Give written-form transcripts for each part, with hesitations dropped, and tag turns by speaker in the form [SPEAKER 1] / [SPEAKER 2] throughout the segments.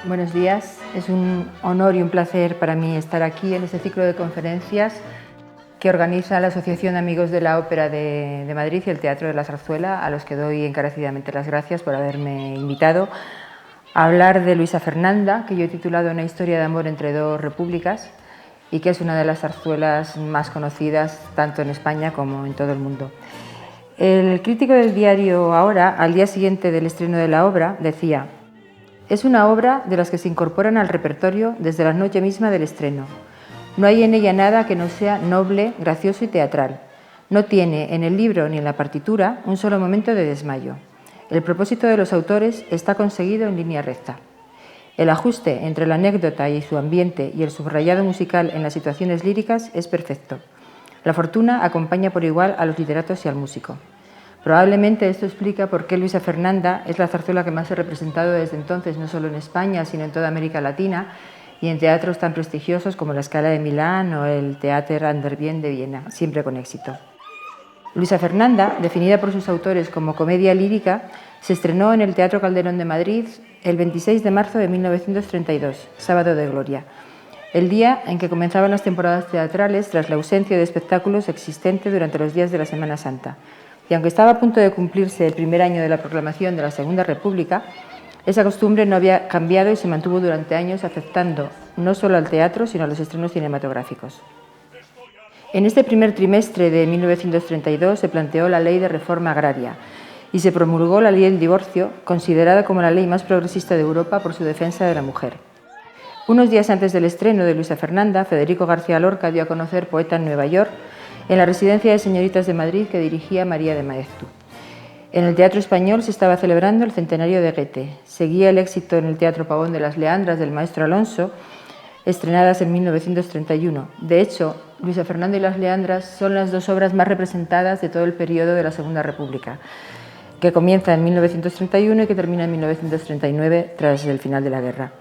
[SPEAKER 1] Buenos días. Es un honor y un placer para mí estar aquí en este ciclo de conferencias que organiza la Asociación de Amigos de la Ópera de Madrid y el Teatro de la Zarzuela, a los que doy encarecidamente las gracias por haberme invitado a hablar de Luisa Fernanda, que yo he titulado Una historia de amor entre dos repúblicas, y que es una de las zarzuelas más conocidas tanto en España como en todo el mundo. El crítico del diario Ahora, al día siguiente del estreno de la obra, decía: «Es una obra de las que se incorporan al repertorio desde la noche misma del estreno. No hay en ella nada que no sea noble, gracioso y teatral. No tiene en el libro ni en la partitura un solo momento de desmayo. El propósito de los autores está conseguido en línea recta. El ajuste entre la anécdota y su ambiente y el subrayado musical en las situaciones líricas es perfecto. La fortuna acompaña por igual a los literatos y al músico». Probablemente esto explica por qué Luisa Fernanda es la zarzuela que más he representado desde entonces, no solo en España, sino en toda América Latina y en teatros tan prestigiosos como la Scala de Milán o el Theater an der Wien de Viena, siempre con éxito. Luisa Fernanda, definida por sus autores como comedia lírica, se estrenó en el Teatro Calderón de Madrid el 26 de marzo de 1932, Sábado de Gloria, el día en que comenzaban las temporadas teatrales tras la ausencia de espectáculos existente durante los días de la Semana Santa. Y aunque estaba a punto de cumplirse el primer año de la proclamación de la Segunda República, esa costumbre no había cambiado y se mantuvo durante años, afectando no solo al teatro, sino a los estrenos cinematográficos. En este primer trimestre de 1932 se planteó la Ley de Reforma Agraria y se promulgó la Ley del Divorcio, considerada como la ley más progresista de Europa por su defensa de la mujer. Unos días antes del estreno de Luisa Fernanda, Federico García Lorca dio a conocer Poeta en Nueva York, en la residencia de señoritas de Madrid que dirigía María de Maeztu. En el Teatro Español se estaba celebrando el centenario de Goethe. Seguía el éxito en el Teatro Pavón de las Leandras del maestro Alonso, estrenadas en 1931. De hecho, Luisa Fernanda y las Leandras son las dos obras más representadas de todo el periodo de la Segunda República, que comienza en 1931 y que termina en 1939 tras el final de la guerra.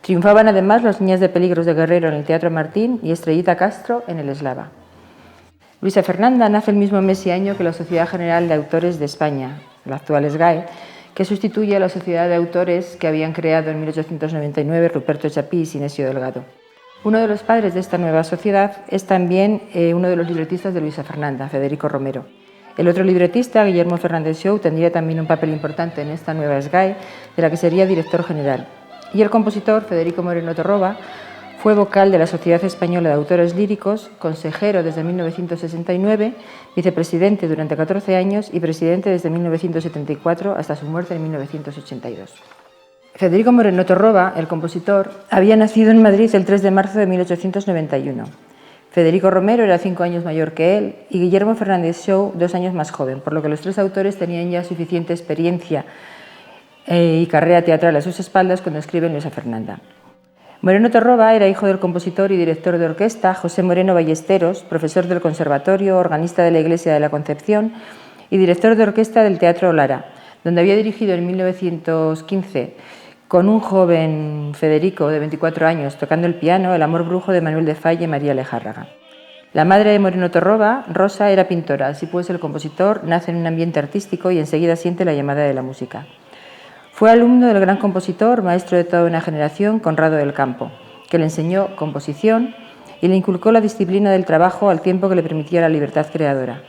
[SPEAKER 1] Triunfaban además Las Niñas de Peligros de Guerrero en el Teatro Martín y Estrellita Castro en el Eslava. Luisa Fernanda nace el mismo mes y año que la Sociedad General de Autores de España, la actual SGAE, que sustituye a la Sociedad de Autores que habían creado en 1899 Ruperto Chapí y Sinesio Delgado. Uno de los padres de esta nueva sociedad es también uno de los libretistas de Luisa Fernanda, Federico Romero. El otro libretista, Guillermo Fernández Shaw, tendría también un papel importante en esta nueva SGAE, de la que sería director general. Y el compositor, Federico Moreno Torroba, fue vocal de la Sociedad Española de Autores Líricos, consejero desde 1969, vicepresidente durante 14 años y presidente desde 1974 hasta su muerte en 1982. Federico Moreno Torroba, el compositor, había nacido en Madrid el 3 de marzo de 1891. Federico Romero era 5 años mayor que él y Guillermo Fernández Shaw 2 años más joven, por lo que los tres autores tenían ya suficiente experiencia y carrera teatral a sus espaldas cuando escriben Luisa Fernanda. Moreno Torroba era hijo del compositor y director de orquesta José Moreno Ballesteros, profesor del Conservatorio, organista de la Iglesia de la Concepción y director de orquesta del Teatro Lara, donde había dirigido en 1915 con un joven Federico de 24 años tocando el piano El amor brujo de Manuel de Falla y María Lejárraga. La madre de Moreno Torroba, Rosa, era pintora, así pues el compositor nace en un ambiente artístico y enseguida siente la llamada de la música. Fue alumno del gran compositor, maestro de toda una generación, Conrado del Campo, que le enseñó composición y le inculcó la disciplina del trabajo al tiempo que le permitía la libertad creadora.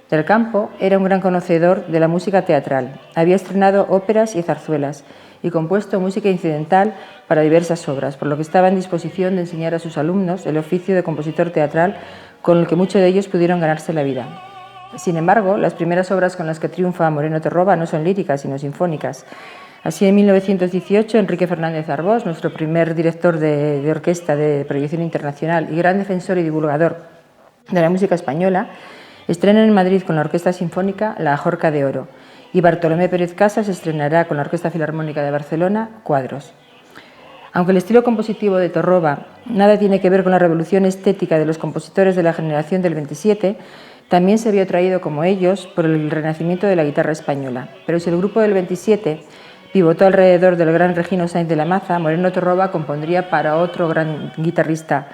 [SPEAKER 1] Del Campo era un gran conocedor de la música teatral, había estrenado óperas y zarzuelas y compuesto música incidental para diversas obras, por lo que estaba en disposición de enseñar a sus alumnos el oficio de compositor teatral con el que muchos de ellos pudieron ganarse la vida. Sin embargo, las primeras obras con las que triunfa Moreno Torroba no son líricas, sino sinfónicas. Así, en 1918, Enrique Fernández Arbós, nuestro primer director de orquesta de proyección internacional y gran defensor y divulgador de la música española, estrena en Madrid con la Orquesta Sinfónica La Ajorca de Oro, y Bartolomé Pérez Casas estrenará con la Orquesta Filarmónica de Barcelona Cuadros. Aunque el estilo compositivo de Torroba nada tiene que ver con la revolución estética de los compositores de la generación del 27, también se vio atraído como ellos por el renacimiento de la guitarra española. Pero si el grupo del 27 pivotó alrededor del gran Regino Sainz de la Maza, Moreno Torroba compondría para otro gran guitarrista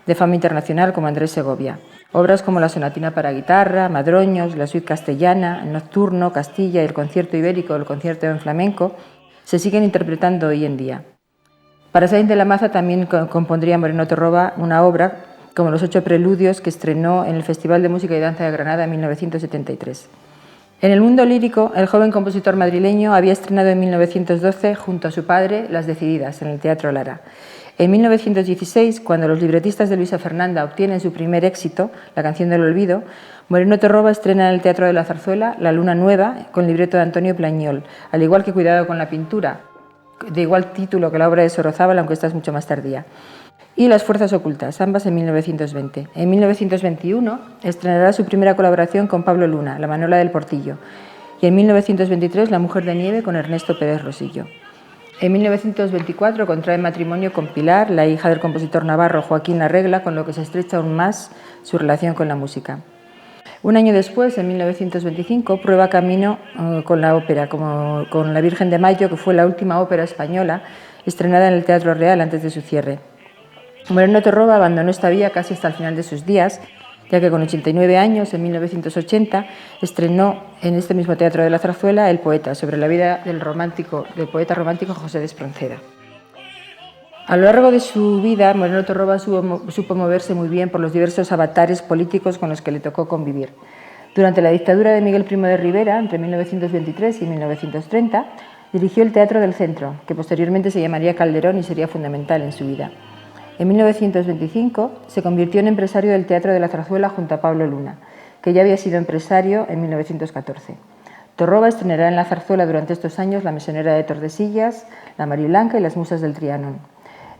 [SPEAKER 1] de fama internacional como Andrés Segovia. Obras como la Sonatina para guitarra, Madroños, la Suite castellana, el Nocturno, Castilla y el Concierto ibérico o el Concierto en flamenco se siguen interpretando hoy en día. Para Sáenz de la Maza también compondría Moreno Torroba una obra como Los 8 preludios, que estrenó en el Festival de Música y Danza de Granada en 1973. En el mundo lírico, el joven compositor madrileño había estrenado en 1912, junto a su padre, Las Decididas, en el Teatro Lara. En 1916, cuando los libretistas de Luisa Fernanda obtienen su primer éxito, La canción del olvido, Moreno Torroba estrena en el Teatro de la Zarzuela La luna nueva, con libreto de Antonio Plañol, al igual que Cuidado con la pintura, de igual título que la obra de Sorozábal, aunque esta es mucho más tardía, y Las fuerzas ocultas, ambas en 1920. En 1921 estrenará su primera colaboración con Pablo Luna, La Manola del Portillo, y en 1923 La mujer de nieve con Ernesto Pérez Rosillo. En 1924 contrae matrimonio con Pilar, la hija del compositor navarro Joaquín Larregla, con lo que se estrecha aún más su relación con la música. Un año después, en 1925, prueba camino con la ópera, como con La Virgen de Mayo, que fue la última ópera española estrenada en el Teatro Real antes de su cierre. Moreno Torroba abandonó esta vía casi hasta el final de sus días, ya que con 89 años, en 1980, estrenó en este mismo Teatro de la Zarzuela El poeta, sobre la vida del poeta romántico José de Espronceda. A lo largo de su vida, Moreno Torroba supo moverse muy bien por los diversos avatares políticos con los que le tocó convivir. Durante la dictadura de Miguel Primo de Rivera, entre 1923 y 1930, dirigió el Teatro del Centro, que posteriormente se llamaría Calderón y sería fundamental en su vida. En 1925 se convirtió en empresario del Teatro de la Zarzuela junto a Pablo Luna, que ya había sido empresario en 1914. Torroba estrenará en la zarzuela durante estos años La mesonera de Tordesillas, La Mariblanca y Las musas del Trianon,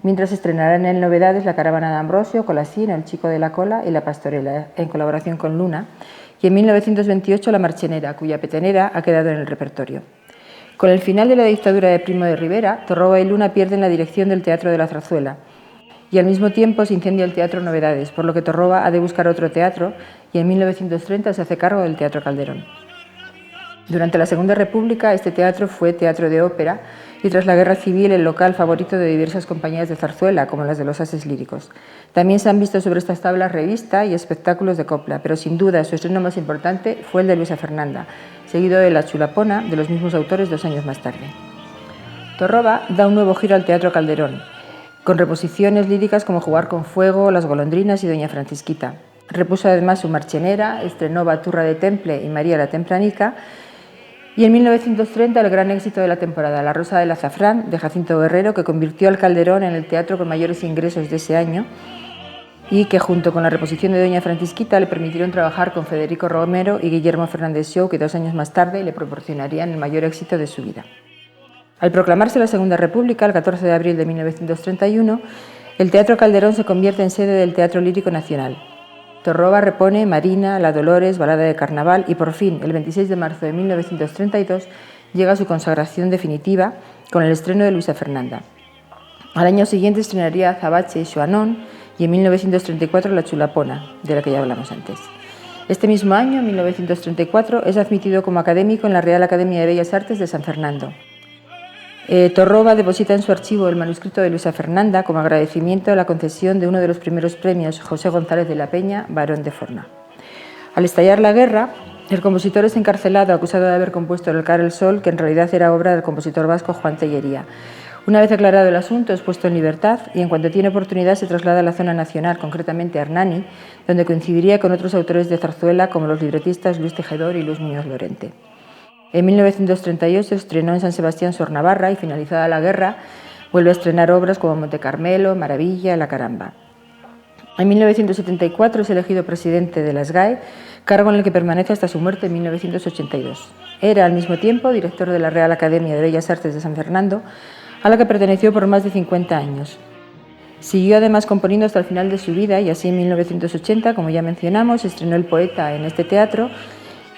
[SPEAKER 1] mientras estrenarán en novedades La caravana de Ambrosio, Colasín, El chico de la cola y La pastorela, en colaboración con Luna, y en 1928 La marchenera, cuya petenera ha quedado en el repertorio. Con el final de la dictadura de Primo de Rivera, Torroba y Luna pierden la dirección del Teatro de la Zarzuela, y al mismo tiempo se incendia el Teatro Novedades, por lo que Torroba ha de buscar otro teatro y en 1930 se hace cargo del Teatro Calderón. Durante la Segunda República este teatro fue teatro de ópera y tras la Guerra Civil el local favorito de diversas compañías de zarzuela, como las de los Ases Líricos. También se han visto sobre estas tablas revista y espectáculos de copla, pero sin duda su estreno más importante fue el de Luisa Fernanda, seguido de La chulapona, de los mismos autores 2 años más tarde. Torroba da un nuevo giro al Teatro Calderón, con reposiciones líricas como Jugar con fuego, Las golondrinas y Doña Francisquita. Repuso además su marchenera, estrenó Baturra de Temple y María la Tempranica, y en 1930 el gran éxito de la temporada, La rosa del azafrán, de Jacinto Guerrero, que convirtió al Calderón en el teatro con mayores ingresos de ese año y que junto con la reposición de Doña Francisquita le permitieron trabajar con Federico Romero y Guillermo Fernández Shaw, que 2 años más tarde le proporcionarían el mayor éxito de su vida. Al proclamarse la Segunda República, el 14 de abril de 1931, el Teatro Calderón se convierte en sede del Teatro Lírico Nacional. Torroba repone Marina, La Dolores, Balada de Carnaval y por fin, el 26 de marzo de 1932, llega a su consagración definitiva con el estreno de Luisa Fernanda. Al año siguiente estrenaría Azabache y Xoanón y en 1934 La chulapona, de la que ya hablamos antes. Este mismo año, en 1934, es admitido como académico en la Real Academia de Bellas Artes de San Fernando. Torroba deposita en su archivo el manuscrito de Luisa Fernanda como agradecimiento a la concesión de uno de los primeros premios, José González de la Peña, barón de Forna. Al estallar la guerra, el compositor es encarcelado acusado de haber compuesto El Car el Sol, que en realidad era obra del compositor vasco Juan Tellería. Una vez aclarado el asunto, es puesto en libertad y en cuanto tiene oportunidad se traslada a la zona nacional, concretamente a Hernani, donde coincidiría con otros autores de zarzuela como los libretistas Luis Tejedor y Luis Muñoz Lorente. En 1938 estrenó en San Sebastián Sor Navarra y finalizada la guerra vuelve a estrenar obras como Monte Carmelo, Maravilla, La Caramba. En 1974 es elegido presidente de la SGAE, cargo en el que permanece hasta su muerte en 1982. Era al mismo tiempo director de la Real Academia de Bellas Artes de San Fernando, a la que perteneció por más de 50 años. Siguió además componiendo hasta el final de su vida y así en 1980, como ya mencionamos, estrenó El poeta en este teatro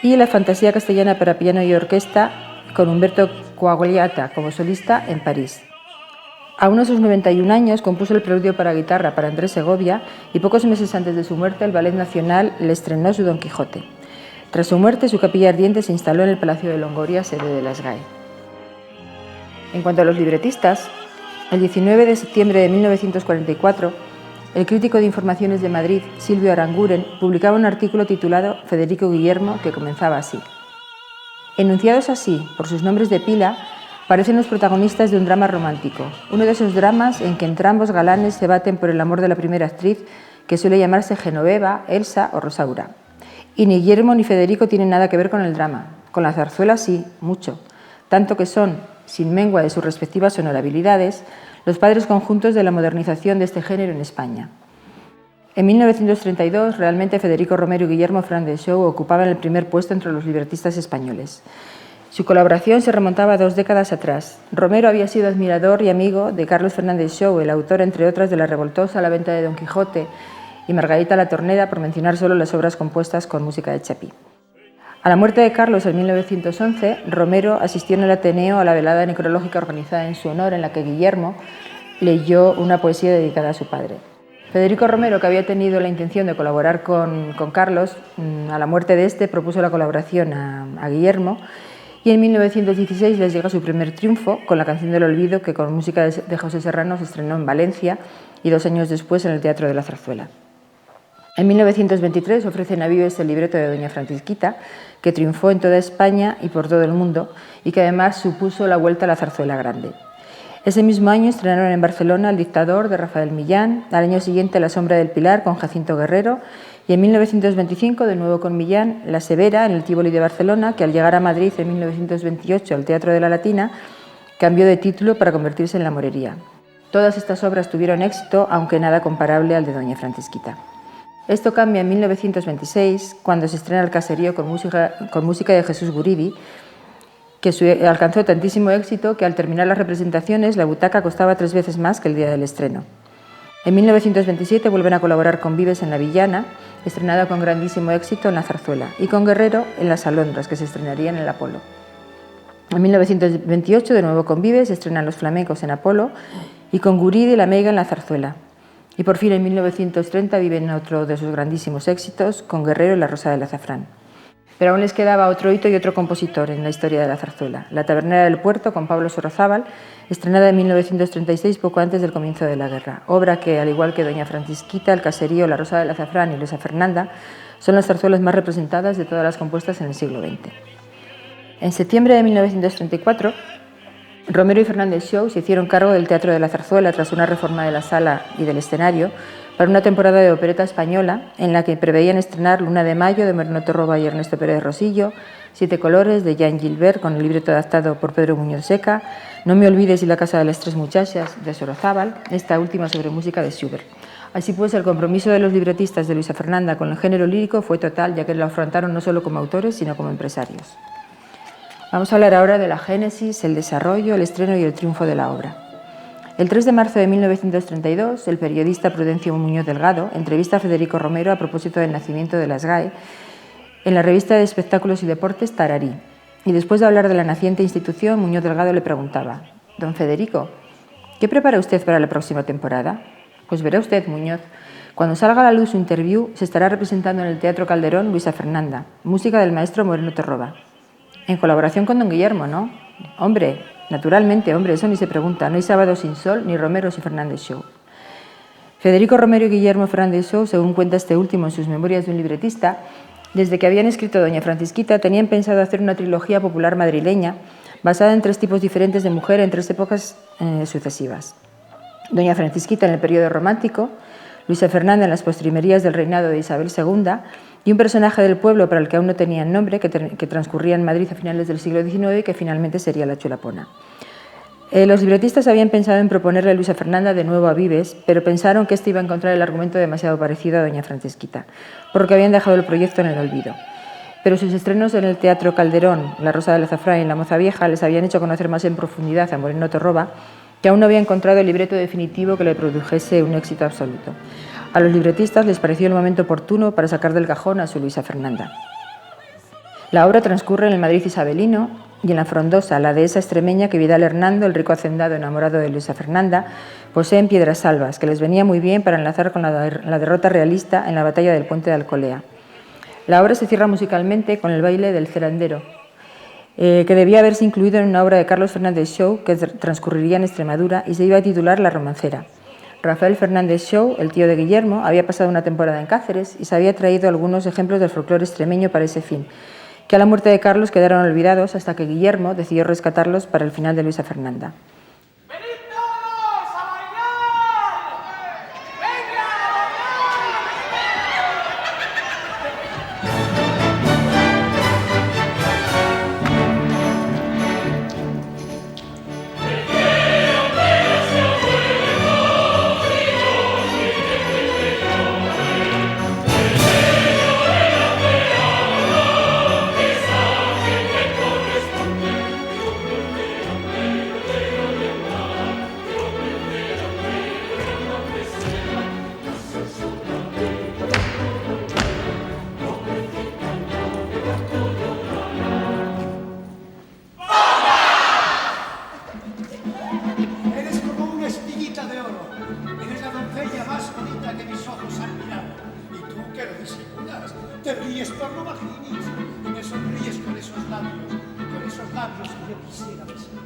[SPEAKER 1] y La fantasía castellana para piano y orquesta con Humberto Coagliata como solista en París. Aún a sus 91 años compuso el preludio para guitarra para Andrés Segovia y pocos meses antes de su muerte el Ballet Nacional le estrenó su Don Quijote. Tras su muerte su capilla ardiente se instaló en el Palacio de Longoria, sede de la SGAE. En cuanto a los libretistas, el 19 de septiembre de 1944 el crítico de Informaciones de Madrid, Silvio Aranguren, publicaba un artículo titulado Federico Guillermo, que comenzaba así. Enunciados así, por sus nombres de pila, parecen los protagonistas de un drama romántico, uno de esos dramas en que entrambos galanes se baten por el amor de la primera actriz, que suele llamarse Genoveva, Elsa o Rosaura. Y ni Guillermo ni Federico tienen nada que ver con el drama. Con la zarzuela sí, mucho. Tanto que son, sin mengua de sus respectivas honorabilidades, los padres conjuntos de la modernización de este género en España. En 1932, realmente Federico Romero y Guillermo Fernández Shaw ocupaban el primer puesto entre los libretistas españoles. Su colaboración se remontaba a 2 décadas atrás. Romero había sido admirador y amigo de Carlos Fernández Shaw, el autor, entre otras, de La revoltosa, La venta de Don Quijote y Margarita la Tornera, por mencionar solo las obras compuestas con música de Chapí. A la muerte de Carlos en 1911, Romero asistió en el Ateneo a la velada necrológica organizada en su honor, en la que Guillermo leyó una poesía dedicada a su padre. Federico Romero, que había tenido la intención de colaborar con Carlos, a la muerte de este propuso la colaboración a Guillermo, y en 1916 les llega su primer triunfo con La canción del olvido, que con música de José Serrano se estrenó en Valencia y 2 años después en el Teatro de la Zarzuela. En 1923 ofrecen a Vives el libreto de Doña Francisquita, que triunfó en toda España y por todo el mundo, y que además supuso la vuelta a la zarzuela grande. Ese mismo año estrenaron en Barcelona El dictador, de Rafael Millán, al año siguiente La sombra del Pilar, con Jacinto Guerrero, y en 1925, de nuevo con Millán, La severa, en el Tívoli de Barcelona, que al llegar a Madrid en 1928 al Teatro de la Latina, cambió de título para convertirse en La morería. Todas estas obras tuvieron éxito, aunque nada comparable al de Doña Francisquita. Esto cambia en 1926, cuando se estrena El caserío con música de Jesús Guridi, que alcanzó tantísimo éxito que al terminar las representaciones la butaca costaba 3 veces más que el día del estreno. En 1927 vuelven a colaborar con Vives en La villana, estrenada con grandísimo éxito en la zarzuela, y con Guerrero en Las alondras, que se estrenaría en el Apolo. En 1928, de nuevo con Vives, estrenan Los flamencos en Apolo y con Guridi La meiga en la zarzuela. Y por fin en 1930 viven otro de sus grandísimos éxitos con Guerrero en La rosa del azafrán. Pero aún les quedaba otro hito y otro compositor en la historia de la zarzuela, La tabernera del puerto, con Pablo Sorozábal, estrenada en 1936, poco antes del comienzo de la guerra, obra que, al igual que Doña Francisquita, El caserío, La rosa del azafrán y Luisa Fernanda, son las zarzuelas más representadas de todas las compuestas en el siglo XX. En septiembre de 1934, Romero y Fernández Shaw se hicieron cargo del Teatro de la Zarzuela tras una reforma de la sala y del escenario para una temporada de opereta española en la que preveían estrenar Luna de mayo de Moreno Torroba y Ernesto Pérez Rosillo, 7 colores de Jean Gilbert con el libreto adaptado por Pedro Muñoz Seca, No me olvides y La casa de las 3 muchachas de Sorozábal, esta última sobre música de Schubert. Así pues, el compromiso de los libretistas de Luisa Fernanda con el género lírico fue total, ya que lo afrontaron no solo como autores, sino como empresarios. Vamos a hablar ahora de la génesis, el desarrollo, el estreno y el triunfo de la obra. El 3 de marzo de 1932, el periodista Prudencio Muñoz Delgado entrevista a Federico Romero a propósito del nacimiento de las GAE en la revista de espectáculos y deportes Tararí. Y después de hablar de la naciente institución, Muñoz Delgado le preguntaba: «Don Federico, ¿qué prepara usted para la próxima temporada?». «Pues verá usted, Muñoz, cuando salga a la luz su interview, se estará representando en el Teatro Calderón Luisa Fernanda, música del maestro Moreno Torroba. En colaboración con don Guillermo, ¿no?». «Hombre, naturalmente, hombre, eso ni se pregunta. No hay sábado sin sol, ni Romero sin Fernández Shaw». Federico Romero y Guillermo Fernández Shaw, según cuenta este último en sus memorias de un libretista, desde que habían escrito Doña Francisquita, tenían pensado hacer una trilogía popular madrileña basada en 3 tipos diferentes de mujer en 3 épocas sucesivas. Doña Francisquita en el periodo romántico, Luisa Fernanda en las postrimerías del reinado de Isabel II y un personaje del pueblo para el que aún no tenían nombre, que transcurría en Madrid a finales del siglo XIX y que finalmente sería la Chulapona. Los libretistas habían pensado en proponerle a Luisa Fernanda de nuevo a Vives, pero pensaron que este iba a encontrar el argumento demasiado parecido a Doña Francisquita, por lo que habían dejado el proyecto en el olvido. Pero sus estrenos en el Teatro Calderón, La rosa del azafrán y La moza vieja les habían hecho conocer más en profundidad a Moreno Torroba, que aún no había encontrado el libreto definitivo que le produjese un éxito absoluto. A los libretistas les pareció el momento oportuno para sacar del cajón a su Luisa Fernanda. La obra transcurre en el Madrid isabelino y en la frondosa, la dehesa extremeña que Vidal Hernando, el rico hacendado enamorado de Luisa Fernanda, posee en Piedrasalbas, que les venía muy bien para enlazar con la derrota realista en la batalla del Puente de Alcolea. La obra se cierra musicalmente con el baile del cerandero, que debía haberse incluido en una obra de Carlos Fernández Shaw que transcurriría en Extremadura y se iba a titular La romancera. Rafael Fernández Shaw, el tío de Guillermo, había pasado una temporada en Cáceres y se había traído algunos ejemplos del folclore extremeño para ese fin, que a la muerte de Carlos quedaron olvidados hasta que Guillermo decidió rescatarlos para el final de Luisa Fernanda.
[SPEAKER 2] Te ríes por no vaginis y me sonríes con esos labios que yo quisiera besar.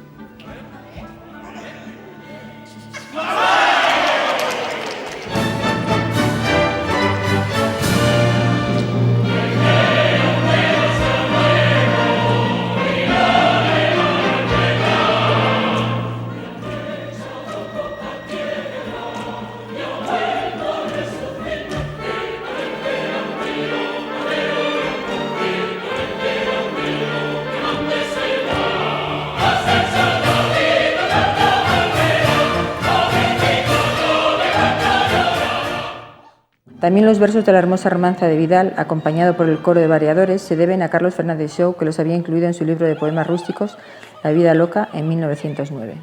[SPEAKER 1] También los versos de la hermosa romanza de Vidal, acompañado por el coro de variadores, se deben a Carlos Fernández Shaw, que los había incluido en su libro de poemas rústicos La vida loca, en 1909.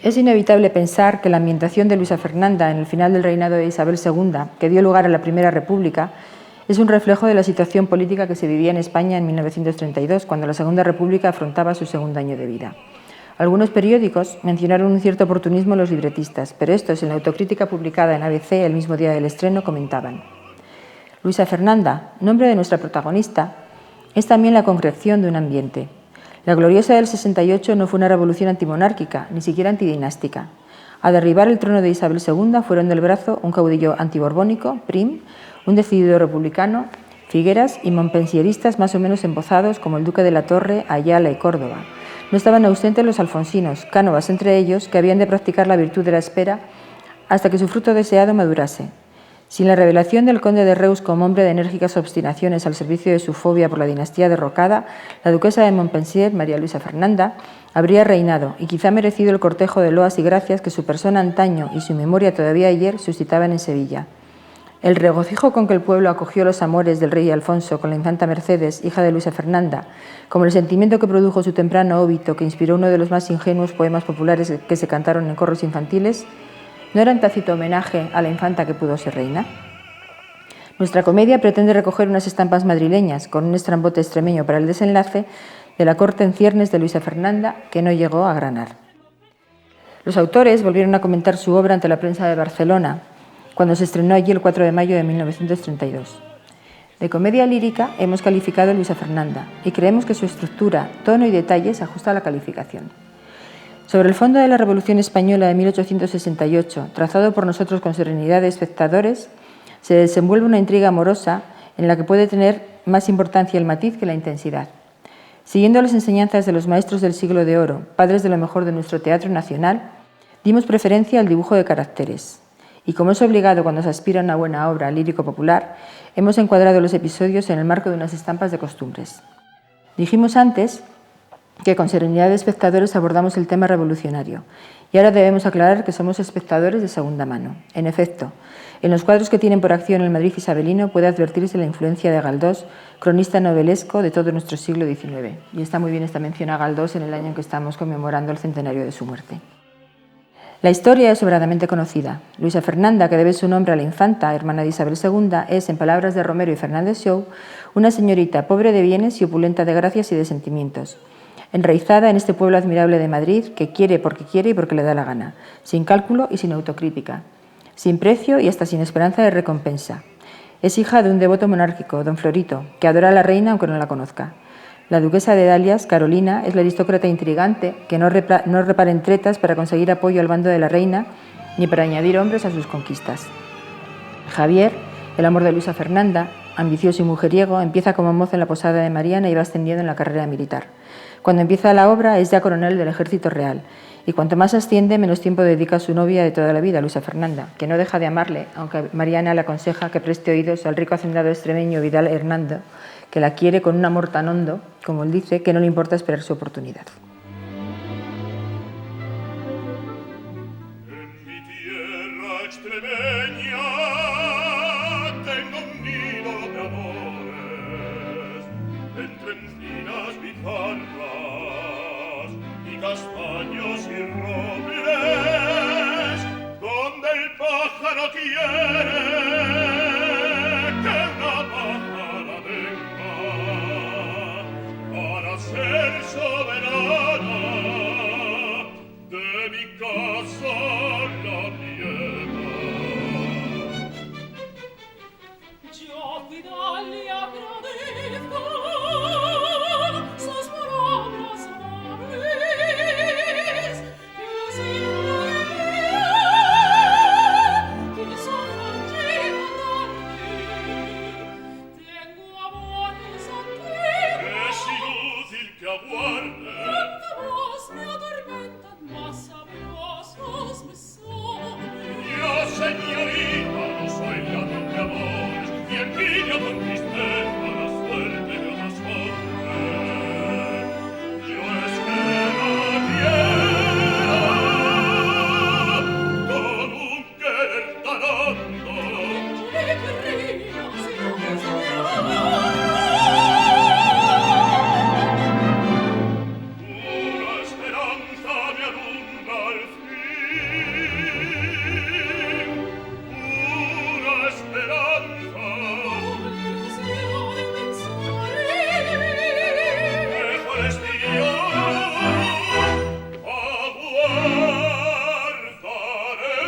[SPEAKER 1] Es inevitable pensar que la ambientación de Luisa Fernanda en el final del reinado de Isabel II, que dio lugar a la Primera República, es un reflejo de la situación política que se vivía en España en 1932, cuando la Segunda República afrontaba su segundo año de vida. Algunos periódicos mencionaron un cierto oportunismo en los libretistas, pero estos, en la autocrítica publicada en ABC el mismo día del estreno, comentaban: Luisa Fernanda, nombre de nuestra protagonista, es también la concreción de un ambiente. La gloriosa del 68 no fue una revolución antimonárquica, ni siquiera antidinástica. A derribar el trono de Isabel II fueron del brazo un caudillo antiborbónico, Prim, un decidido republicano, Figueras y montpensieristas más o menos embozados como el duque de la Torre, Ayala y Córdoba. No estaban ausentes los alfonsinos, Cánovas entre ellos, que habían de practicar la virtud de la espera hasta que su fruto deseado madurase. Sin la revelación del conde de Reus como hombre de enérgicas obstinaciones al servicio de su fobia por la dinastía derrocada, la duquesa de Montpensier, María Luisa Fernanda, habría reinado y quizá merecido el cortejo de loas y gracias que su persona antaño y su memoria todavía ayer suscitaban en Sevilla. El regocijo con que el pueblo acogió los amores del rey Alfonso con la infanta Mercedes, hija de Luisa Fernanda, como el sentimiento que produjo su temprano óbito, que inspiró uno de los más ingenuos poemas populares que se cantaron en coros infantiles, ¿no era un tácito homenaje a la infanta que pudo ser reina? Nuestra comedia pretende recoger unas estampas madrileñas con un estrambote extremeño para el desenlace de la corte en ciernes de Luisa Fernanda, que no llegó a granar. Los autores volvieron a comentar su obra ante la prensa de Barcelona, cuando se estrenó allí el 4 de mayo de 1932. De comedia lírica hemos calificado a Luisa Fernanda y creemos que su estructura, tono y detalles se ajusta a la calificación. Sobre el fondo de la Revolución Española de 1868, trazado por nosotros con serenidad de espectadores, se desenvuelve una intriga amorosa en la que puede tener más importancia el matiz que la intensidad. Siguiendo las enseñanzas de los maestros del siglo de oro, padres de lo mejor de nuestro teatro nacional, dimos preferencia al dibujo de caracteres. Y como es obligado cuando se aspira a una buena obra lírico-popular, hemos encuadrado los episodios en el marco de unas estampas de costumbres. Dijimos antes que con serenidad de espectadores abordamos el tema revolucionario, y ahora debemos aclarar que somos espectadores de segunda mano. En efecto, en los cuadros que tienen por acción el Madrid isabelino puede advertirse la influencia de Galdós, cronista novelesco de todo nuestro siglo XIX. Y está muy bien esta mención a Galdós en el año en que estamos conmemorando el centenario de su muerte. La historia es sobradamente conocida. Luisa Fernanda, que debe su nombre a la infanta, hermana de Isabel II, es, en palabras de Romero y Fernández Shaw, una señorita pobre de bienes y opulenta de gracias y de sentimientos, enraizada en este pueblo admirable de Madrid, que quiere porque quiere y porque le da la gana, sin cálculo y sin autocrítica, sin precio y hasta sin esperanza de recompensa. Es hija de un devoto monárquico, don Florito, que adora a la reina aunque no la conozca. La duquesa de Dalias, Carolina, es la aristócrata intrigante que no repara en tretas para conseguir apoyo al bando de la reina ni para añadir hombres a sus conquistas. Javier, el amor de Luisa Fernanda, ambicioso y mujeriego, empieza como mozo en la posada de Mariana y va ascendiendo en la carrera militar. Cuando empieza la obra es ya coronel del Ejército Real, y cuanto más asciende, menos tiempo dedica a su novia de toda la vida, Luisa Fernanda, que no deja de amarle, aunque Mariana le aconseja que preste oídos al rico hacendado extremeño Vidal Hernando, que la quiere con un amor tan hondo, como él dice, que no le importa esperar su oportunidad.
[SPEAKER 3] En mi tierra extremeña tengo un nido de amores, entre encinas bizarras y castaños y robles, donde el pájaro quiere que una pájara venga para ser soberana de mi casa la piedad.
[SPEAKER 4] Yo Vidal le agradezco sus palabras amables, que sin que son tengo amores antiguos.
[SPEAKER 3] Es inútil que aguarde.
[SPEAKER 4] Cuanta voz me atormentan, más sabrosos me son.
[SPEAKER 3] Yo, señorita, no soy ladrón de amores, y envidio con tristeza la suerte de otros hombres. Yo es que la quiero con un querer tan hondo.
[SPEAKER 4] ¿Qué querría si no me
[SPEAKER 3] Una esperanza me alumbra al fin, una esperanza. Mejor es aguardaré,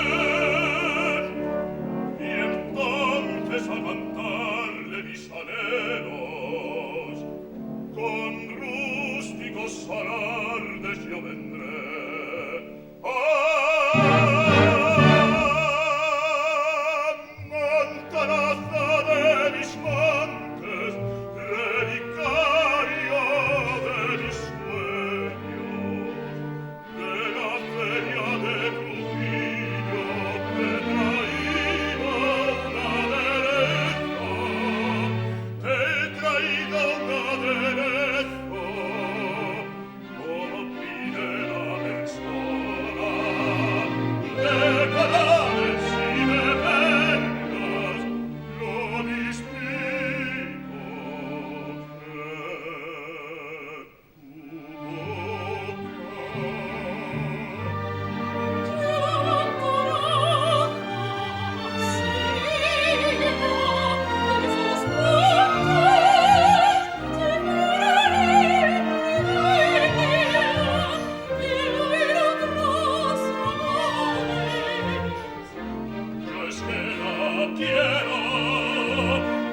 [SPEAKER 3] y entonces a cantarle mis anhelos, con rústicos alardes yo vendré. Montaraza de mis montes, relicario de mis sueños, de la feria de Trujillo te traído un aderezo, te he traído un aderezo, como pide la persona, de cadáveres y de vengas, lo mismito que yo es que la quiero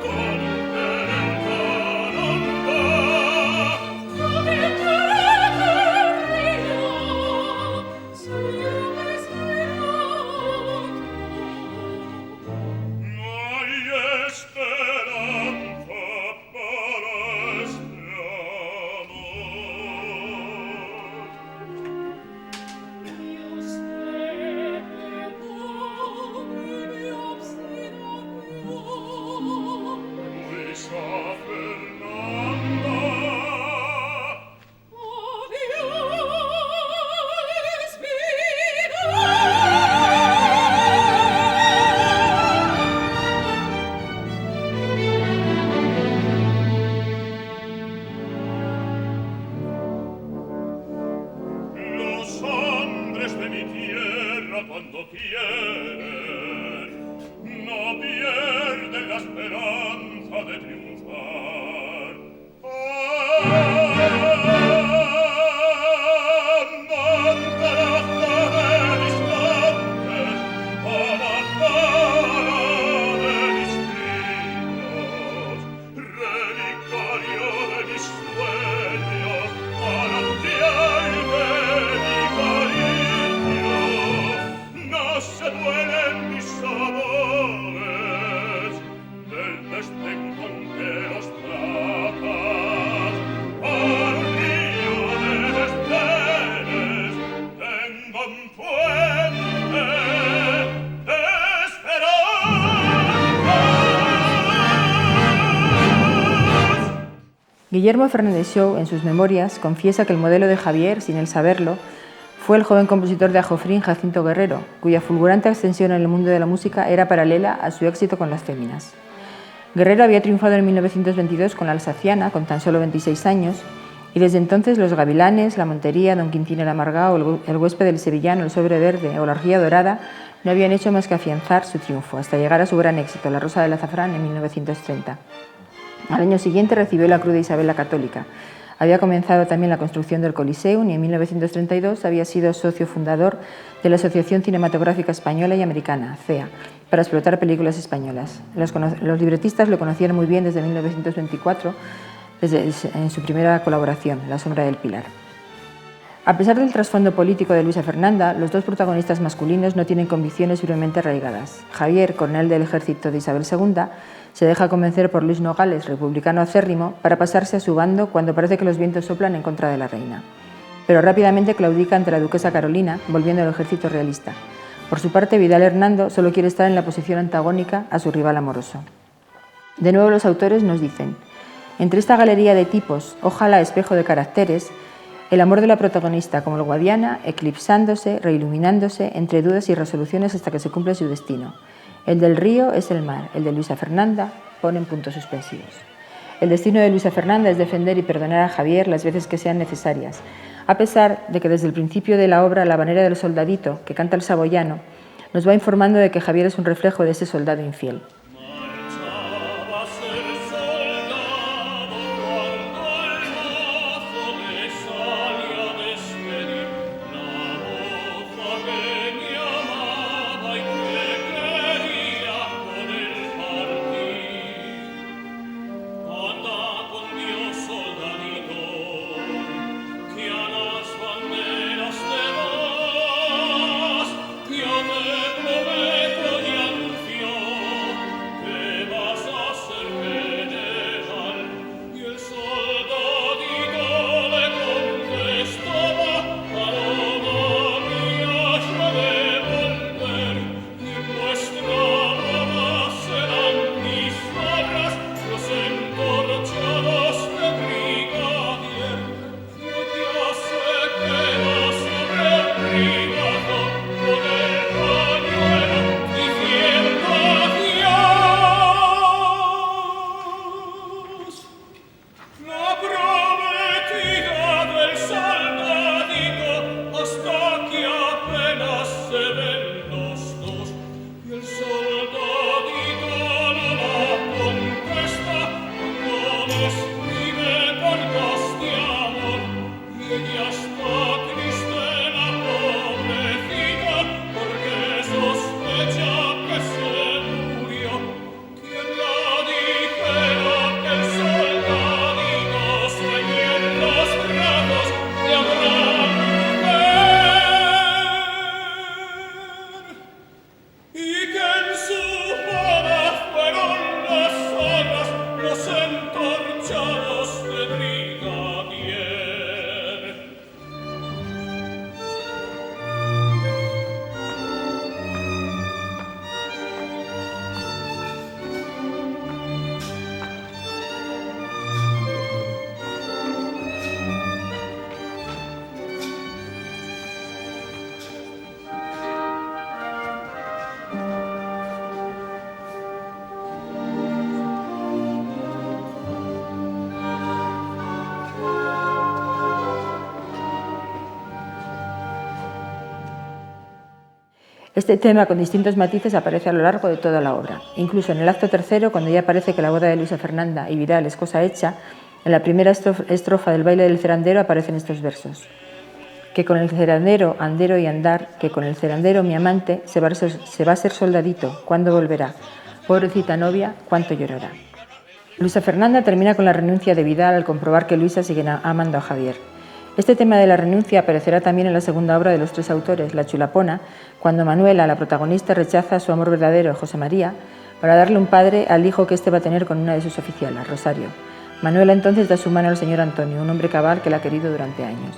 [SPEAKER 3] con un querer tan hondo. No hay esperanza para este amor. Luisa Fernanda, los hombres de mi tierra cuando quieren no pierden la esperanza de triunfar. Montaraza de mis montes, abandona de mis trinos, relicario de mis sueños, manantial de mi cariño, no se duelen mis amores del desdén con
[SPEAKER 1] Guillermo Fernández Shaw, en sus memorias, confiesa que el modelo de Javier, sin él saberlo, fue el joven compositor de Ajofrín, Jacinto Guerrero, cuya fulgurante ascensión en el mundo de la música era paralela a su éxito con las féminas. Guerrero había triunfado en 1922 con la Alsaciana, con tan solo 26 años, y desde entonces Los Gavilanes, La Montería, Don Quintín el Amargao, El Huésped del Sevillano, El Sobre Verde o La Orgía Dorada no habían hecho más que afianzar su triunfo, hasta llegar a su gran éxito, La Rosa del Azafrán, en 1930. Al año siguiente recibió la Cruz de Isabel la Católica. Había comenzado también la construcción del Coliseum y en 1932 había sido socio fundador de la Asociación Cinematográfica Española y Americana, CEA, para explotar películas españolas. Los libretistas lo conocían muy bien desde 1924, en su primera colaboración, La Sombra del Pilar. A pesar del trasfondo político de Luisa Fernanda, los dos protagonistas masculinos no tienen convicciones firmemente arraigadas. Javier, coronel del ejército de Isabel II, se deja convencer por Luis Nogales, republicano acérrimo, para pasarse a su bando cuando parece que los vientos soplan en contra de la reina. Pero rápidamente claudica ante la duquesa Carolina, volviendo al ejército realista. Por su parte, Vidal Hernando solo quiere estar en la posición antagónica a su rival amoroso. De nuevo los autores nos dicen: entre esta galería de tipos, ojalá espejo de caracteres, el amor de la protagonista como el Guadiana, eclipsándose, reiluminándose, entre dudas y resoluciones hasta que se cumple su destino. El del río es el mar, el de Luisa Fernanda ponen puntos suspensivos. El destino de Luisa Fernanda es defender y perdonar a Javier las veces que sean necesarias, a pesar de que desde el principio de la obra La Habanera del Soldadito, que canta el saboyano, nos va informando de que Javier es un reflejo de ese soldado infiel. Este tema, con distintos matices, aparece a lo largo de toda la obra. Incluso en el acto tercero, cuando ya parece que la boda de Luisa Fernanda y Vidal es cosa hecha, en la primera estrofa del baile del cerandero aparecen estos versos: que con el cerandero andero y andar, que con el cerandero mi amante se va a ser soldadito, ¿cuándo volverá? Pobrecita novia, ¿cuánto llorará? Luisa Fernanda termina con la renuncia de Vidal al comprobar que Luisa sigue amando a Javier. Este tema de la renuncia aparecerá también en la segunda obra de los tres autores, La Chulapona, cuando Manuela, la protagonista, rechaza su amor verdadero, José María, para darle un padre al hijo que éste va a tener con una de sus oficialas, Rosario. Manuela entonces da su mano al señor Antonio, un hombre cabal que la ha querido durante años.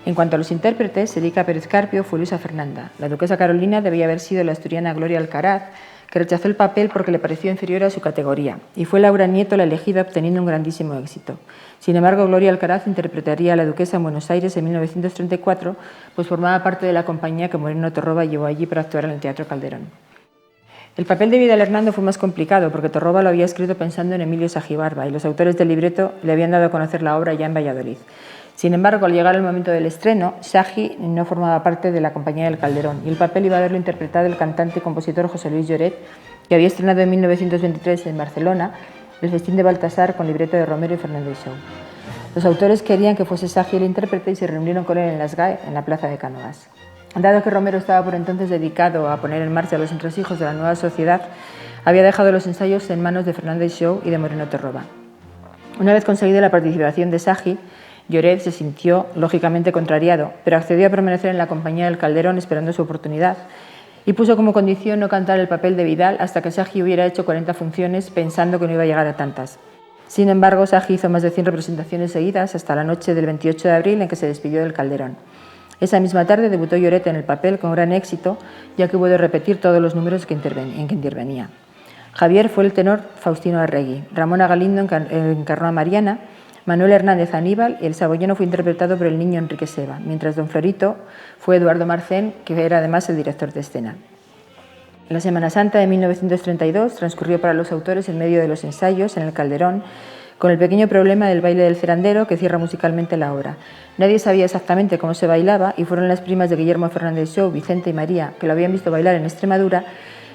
[SPEAKER 1] En cuanto a los intérpretes, Elica Pérez Carpio fue Luisa Fernanda. La duquesa Carolina debía haber sido la asturiana Gloria Alcaraz, que rechazó el papel porque le pareció inferior a su categoría, y fue Laura Nieto la elegida, obteniendo un grandísimo éxito. Sin embargo, Gloria Alcaraz interpretaría a la duquesa en Buenos Aires en 1934, pues formaba parte de la compañía que Moreno Torroba llevó allí para actuar en el Teatro Calderón. El papel de Vidal Hernando fue más complicado porque Torroba lo había escrito pensando en Emilio Sagibarba y los autores del libreto le habían dado a conocer la obra ya en Valladolid. Sin embargo, al llegar el momento del estreno, Sagi no formaba parte de la compañía del Calderón y el papel iba a haberlo interpretado el cantante y compositor José Luis Lloret, que había estrenado en 1923 en Barcelona el Festín de Baltasar con libreto de Romero y Fernández Shaw. Los autores querían que fuese Sagi el intérprete y se reunieron con él en Las GAE, en la Plaza de Cánovas. Dado que Romero estaba por entonces dedicado a poner en marcha los entresijos de la nueva sociedad, había dejado los ensayos en manos de Fernández Shaw y de Moreno Torroba. Una vez conseguida la participación de Sagi, Lloret se sintió lógicamente contrariado, pero accedió a permanecer en la compañía del Calderón esperando su oportunidad y puso como condición no cantar el papel de Vidal hasta que Sagi hubiera hecho 40 funciones pensando que no iba a llegar a tantas. Sin embargo, Sagi hizo más de 100 representaciones seguidas hasta la noche del 28 de abril en que se despidió del Calderón. Esa misma tarde debutó Lloret en el papel con gran éxito, ya que hubo de repetir todos los números en que intervenía. Javier fue el tenor Faustino Arregui, Ramona Galindo encarnó a Mariana, Manuel Hernández Aníbal y el saboyano fue interpretado por el niño Enrique Seva, mientras don Florito fue Eduardo Marcén, que era además el director de escena. La Semana Santa de 1932 transcurrió para los autores en medio de los ensayos en el Calderón, con el pequeño problema del baile del cerandero que cierra musicalmente la obra. Nadie sabía exactamente cómo se bailaba y fueron las primas de Guillermo Fernández Shaw, Vicente y María, que lo habían visto bailar en Extremadura,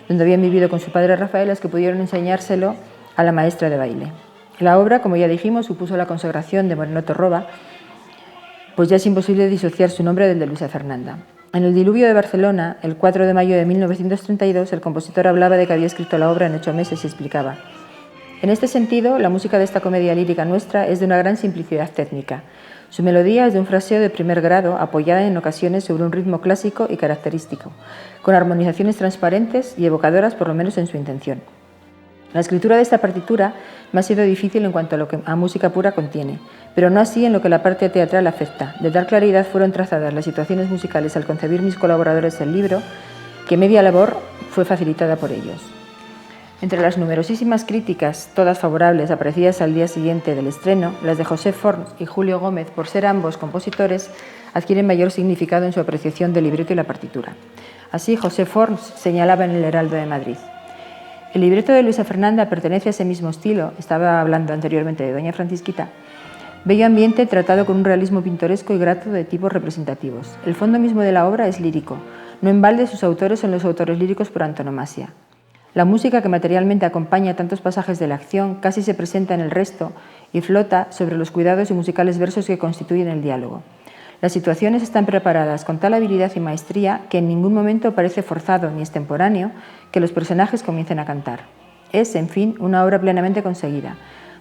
[SPEAKER 1] donde habían vivido con su padre Rafael, las que pudieron enseñárselo a la maestra de baile. La obra, como ya dijimos, supuso la consagración de Moreno Torroba, pues ya es imposible disociar su nombre del de Luisa Fernanda. En el diluvio de Barcelona, el 4 de mayo de 1932, el compositor hablaba de que había escrito la obra en 8 meses y explicaba: en este sentido, la música de esta comedia lírica nuestra es de una gran simplicidad técnica. Su melodía es de un fraseo de primer grado, apoyada en ocasiones sobre un ritmo clásico y característico, con armonizaciones transparentes y evocadoras, por lo menos en su intención. La escritura de esta partitura me ha sido difícil en cuanto a lo que a música pura contiene, pero no así en lo que la parte teatral afecta. De tal claridad fueron trazadas las situaciones musicales al concebir mis colaboradores el libro, que media labor fue facilitada por ellos. Entre las numerosísimas críticas, todas favorables, aparecidas al día siguiente del estreno, las de José Forns y Julio Gómez, por ser ambos compositores, adquieren mayor significado en su apreciación del libreto y la partitura. Así, José Forns señalaba en el Heraldo de Madrid: el libreto de Luisa Fernanda pertenece a ese mismo estilo, estaba hablando anteriormente de Doña Francisquita, bello ambiente tratado con un realismo pintoresco y grato de tipos representativos. El fondo mismo de la obra es lírico, no en balde sus autores son los autores líricos por antonomasia. La música que materialmente acompaña tantos pasajes de la acción casi se presenta en el resto y flota sobre los cuidados y musicales versos que constituyen el diálogo. Las situaciones están preparadas con tal habilidad y maestría que en ningún momento parece forzado ni extemporáneo que los personajes comiencen a cantar. Es, en fin, una obra plenamente conseguida,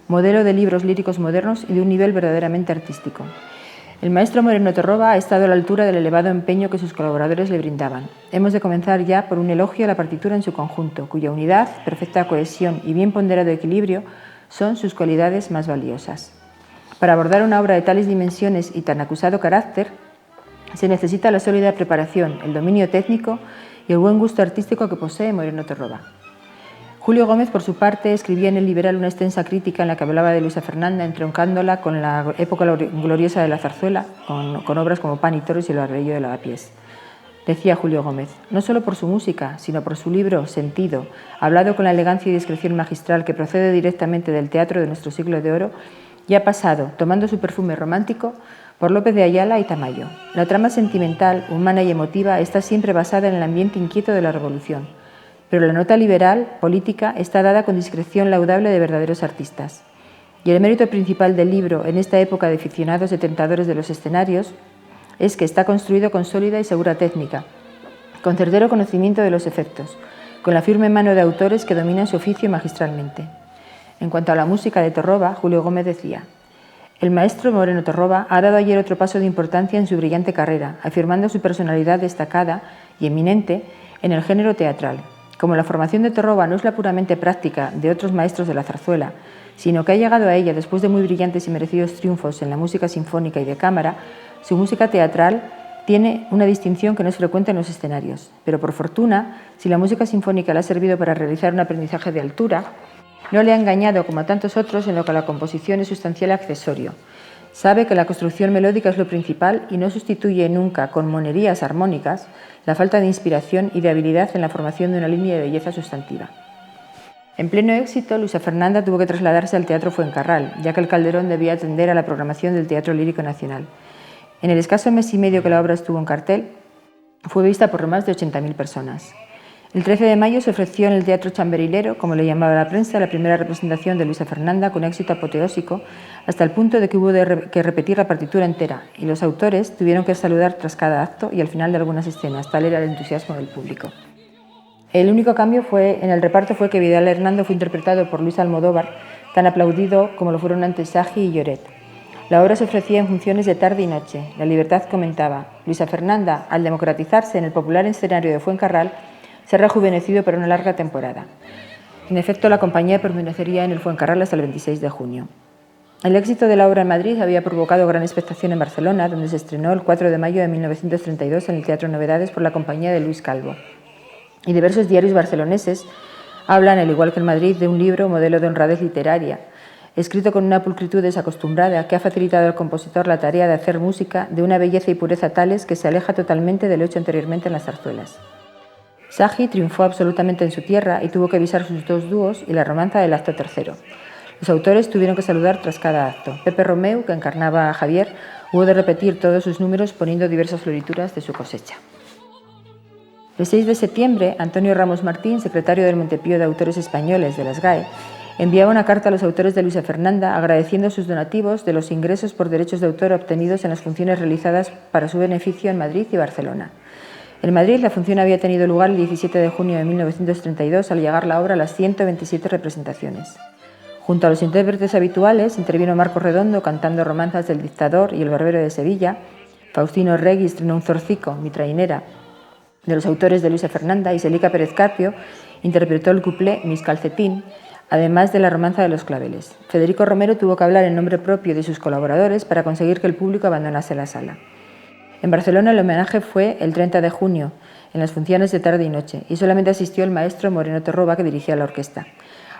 [SPEAKER 1] modelo de libros líricos modernos y de un nivel verdaderamente artístico. El maestro Moreno Torroba ha estado a la altura del elevado empeño que sus colaboradores le brindaban. Hemos de comenzar ya por un elogio a la partitura en su conjunto, cuya unidad, perfecta cohesión y bien ponderado equilibrio son sus cualidades más valiosas. Para abordar una obra de tales dimensiones y tan acusado carácter, se necesita la sólida preparación, el dominio técnico y el buen gusto artístico que posee Moreno Torroba. Julio Gómez, por su parte, escribía en El Liberal una extensa crítica en la que hablaba de Luisa Fernanda, entroncándola con la época gloriosa de la zarzuela, con obras como Pan y Toros y El Barbadillo de Lavapiés. Decía Julio Gómez: no solo por su música, sino por su libro Sentido, hablado con la elegancia y discreción magistral que procede directamente del teatro de nuestro siglo de oro, ya ha pasado, tomando su perfume romántico, por López de Ayala y Tamayo. La trama sentimental, humana y emotiva está siempre basada en el ambiente inquieto de la Revolución, pero la nota liberal, política, está dada con discreción laudable de verdaderos artistas. Y el mérito principal del libro, en esta época de aficionados y tentadores de los escenarios, es que está construido con sólida y segura técnica, con certero conocimiento de los efectos, con la firme mano de autores que dominan su oficio magistralmente. En cuanto a la música de Torroba, Julio Gómez decía: el maestro Moreno Torroba ha dado ayer otro paso de importancia en su brillante carrera, afirmando su personalidad destacada y eminente en el género teatral. Como la formación de Torroba no es la puramente práctica de otros maestros de la zarzuela, sino que ha llegado a ella después de muy brillantes y merecidos triunfos en la música sinfónica y de cámara, su música teatral tiene una distinción que no es frecuente en los escenarios, pero por fortuna, si la música sinfónica le ha servido para realizar un aprendizaje de altura, no le ha engañado como a tantos otros en lo que la composición es sustancial y accesorio. Sabe que la construcción melódica es lo principal y no sustituye nunca con monerías armónicas la falta de inspiración y de habilidad en la formación de una línea de belleza sustantiva. En pleno éxito, Luisa Fernanda tuvo que trasladarse al Teatro Fuencarral, ya que el Calderón debía atender a la programación del Teatro Lírico Nacional. En el escaso mes y medio que la obra estuvo en cartel, fue vista por más de 80.000 personas. El 13 de mayo se ofreció en el Teatro Chamberilero, como le llamaba la prensa, la primera representación de Luisa Fernanda con éxito apoteósico, hasta el punto de que hubo que repetir la partitura entera, y los autores tuvieron que saludar tras cada acto y al final de algunas escenas, tal era el entusiasmo del público. El único cambio en el reparto fue que Vidal Hernando fue interpretado por Luis Almodóvar, tan aplaudido como lo fueron antes Sagi y Lloret. La obra se ofrecía en funciones de tarde y noche. La Libertad comentaba: Luisa Fernanda, al democratizarse en el popular escenario de Fuencarral, se ha rejuvenecido para una larga temporada. En efecto, la compañía permanecería en el Fuencarral hasta el 26 de junio. El éxito de la obra en Madrid había provocado gran expectación en Barcelona, donde se estrenó el 4 de mayo de 1932 en el Teatro Novedades por la compañía de Luis Calvo. Y diversos diarios barceloneses hablan, al igual que en Madrid, de un libro modelo de honradez literaria, escrito con una pulcritud desacostumbrada que ha facilitado al compositor la tarea de hacer música de una belleza y pureza tales que se aleja totalmente de lo hecho anteriormente en las zarzuelas. Sagi triunfó absolutamente en su tierra y tuvo que avisar sus dos dúos y la romanza del acto tercero. Los autores tuvieron que saludar tras cada acto. Pepe Romeu, que encarnaba a Javier, hubo de repetir todos sus números poniendo diversas florituras de su cosecha. El 6 de septiembre, Antonio Ramos Martín, secretario del Montepío de Autores Españoles de la SGAE, enviaba una carta a los autores de Luisa Fernanda agradeciendo sus donativos de los ingresos por derechos de autor obtenidos en las funciones realizadas para su beneficio en Madrid y Barcelona. En Madrid, la función había tenido lugar el 17 de junio de 1932, al llegar la obra a las 127 representaciones. Junto a los intérpretes habituales, intervino Marcos Redondo cantando romanzas del Dictador y El Barbero de Sevilla, Faustino Regui estrenó un zorcico, Mi trainera, de los autores de Luisa Fernanda, y Celica Pérez Carpio interpretó el cuplé Mis calcetín, además de la romanza de los claveles. Federico Romero tuvo que hablar en nombre propio de sus colaboradores para conseguir que el público abandonase la sala. En Barcelona el homenaje fue el 30 de junio, en las funciones de tarde y noche, y solamente asistió el maestro Moreno Torroba, que dirigía la orquesta.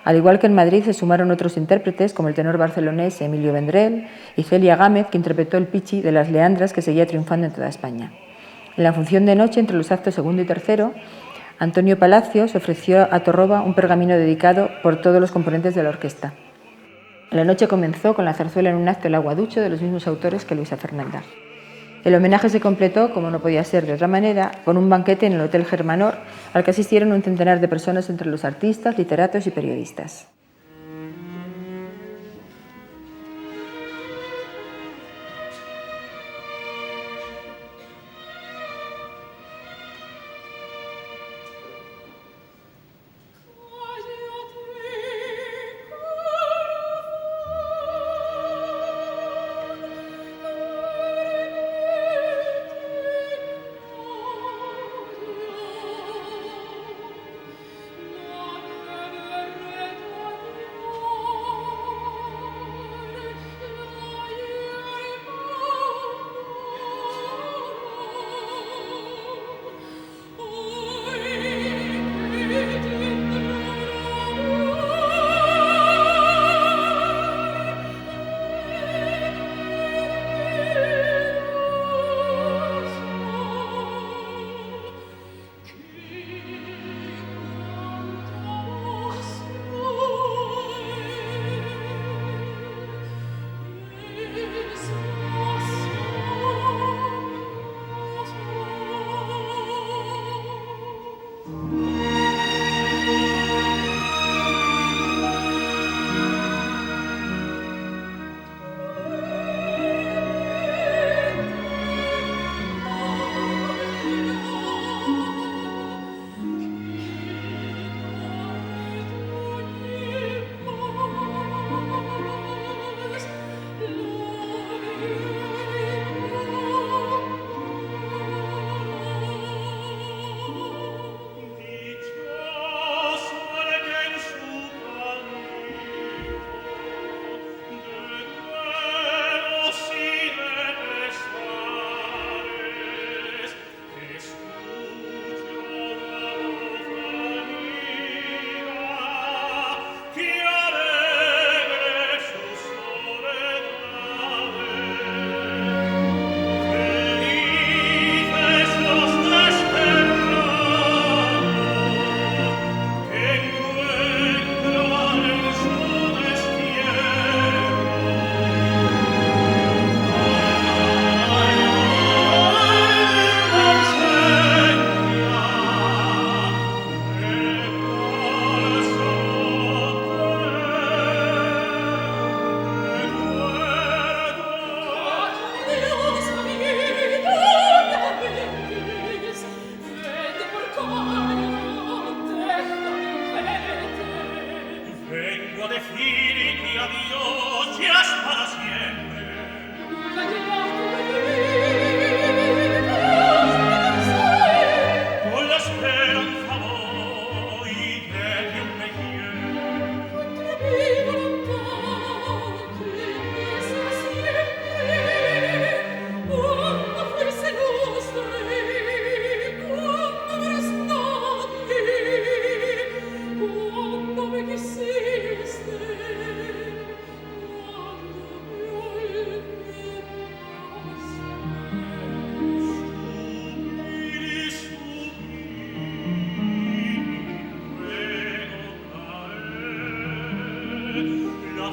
[SPEAKER 1] Al igual que en Madrid, se sumaron otros intérpretes, como el tenor barcelonés Emilio Vendrell y Celia Gámez, que interpretó el Pichi de las Leandras, que seguía triunfando en toda España. En la función de noche, entre los actos segundo y tercero, Antonio Palacios ofreció a Torroba un pergamino dedicado por todos los componentes de la orquesta. La noche comenzó con la zarzuela en un acto El Aguaducho, de los mismos autores que Luisa Fernanda. El homenaje se completó, como no podía ser de otra manera, con un banquete en el Hotel Germanor, al que asistieron un centenar de personas entre los artistas, literatos y periodistas.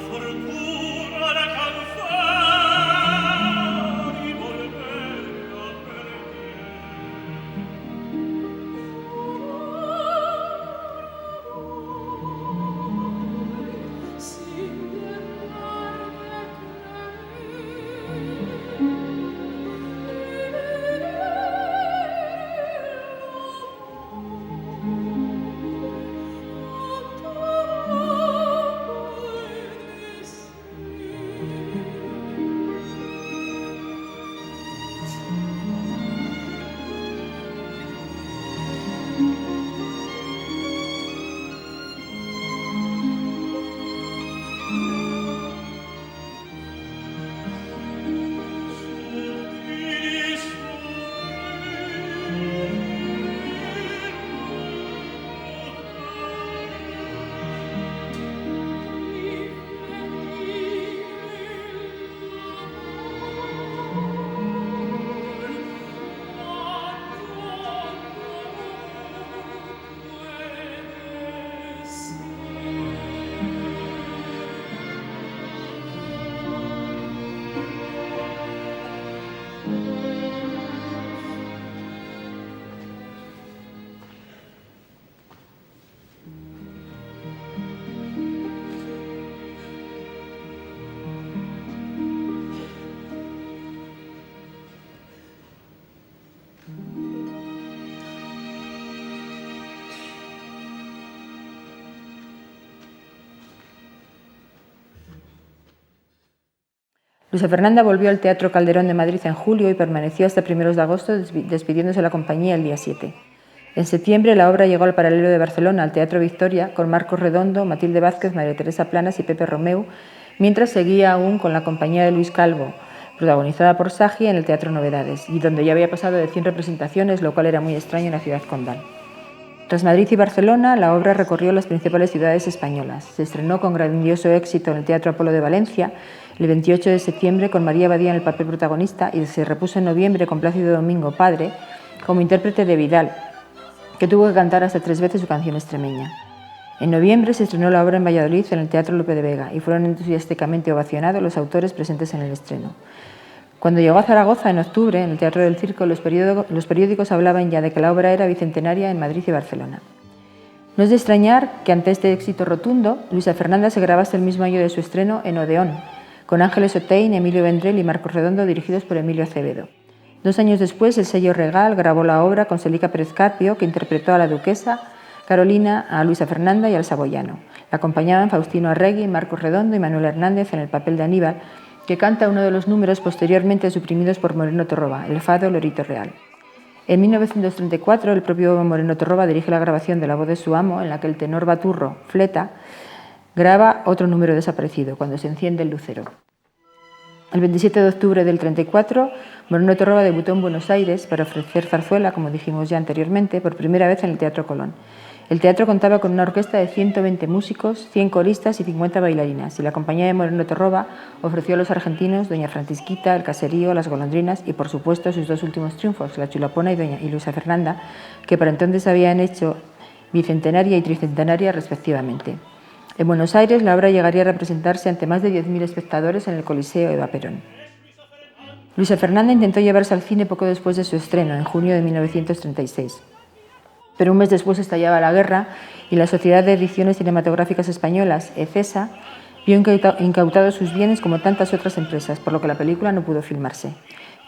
[SPEAKER 3] fortuna la canzone di volver a
[SPEAKER 1] Luisa Fernanda volvió al Teatro Calderón de Madrid en julio y permaneció hasta primeros de agosto despidiéndose de la compañía el día 7. En septiembre la obra llegó al Paralelo de Barcelona, al Teatro Victoria, con Marcos Redondo, Matilde Vázquez, María Teresa Planas y Pepe Romeu, mientras seguía aún con la compañía de Luis Calvo, protagonizada por Sagi en el Teatro Novedades, y donde ya había pasado de 100 representaciones, lo cual era muy extraño en la ciudad condal. Tras Madrid y Barcelona, la obra recorrió las principales ciudades españolas. Se estrenó con grandioso éxito en el Teatro Apolo de Valencia, el 28 de septiembre con María Badía en el papel protagonista, y se repuso en noviembre con Plácido Domingo, padre, como intérprete de Vidal, que tuvo que cantar hasta 3 veces su canción extremeña. En noviembre se estrenó la obra en Valladolid en el Teatro Lope de Vega y fueron entusiásticamente ovacionados los autores presentes en el estreno. Cuando llegó a Zaragoza en octubre, en el Teatro del Circo, los periódicos hablaban ya de que la obra era bicentenaria en Madrid y Barcelona. No es de extrañar que ante este éxito rotundo, Luisa Fernanda se grabase el mismo año de su estreno en Odeón, con Ángeles Otein, Emilio Vendrell y Marcos Redondo, dirigidos por Emilio Acevedo. 2 años después, el sello Regal grabó la obra con Celica Pérez Carpio, que interpretó a la duquesa Carolina, a Luisa Fernanda y al saboyano. La acompañaban Faustino Arregui, Marcos Redondo y Manuel Hernández en el papel de Aníbal, que canta uno de los números posteriormente suprimidos por Moreno Torroba, el fado Lorito Real. En 1934, el propio Moreno Torroba dirige la grabación de La voz de su amo, en la que el tenor baturro, Fleta, graba otro número desaparecido, Cuando se enciende el lucero. El 27 de octubre del 34, Moreno Torroba debutó en Buenos Aires para ofrecer zarzuela, como dijimos ya anteriormente, por primera vez en el Teatro Colón. El teatro contaba con una orquesta de 120 músicos, 100 coristas y 50 bailarinas, y la compañía de Moreno Torroba ofreció a los argentinos Doña Francisquita, El Caserío, Las Golondrinas y, por supuesto, sus 2 últimos triunfos, La Chulapona y Luisa Fernanda, que para entonces habían hecho bicentenaria y tricentenaria respectivamente. En Buenos Aires, la obra llegaría a representarse ante más de 10.000 espectadores en el Coliseo Eva Perón. Luisa Fernanda intentó llevarse al cine poco después de su estreno, en junio de 1936. Pero un mes después estallaba la guerra y la Sociedad de Ediciones Cinematográficas Españolas, ECESA, vio incautados sus bienes como tantas otras empresas, por lo que la película no pudo filmarse.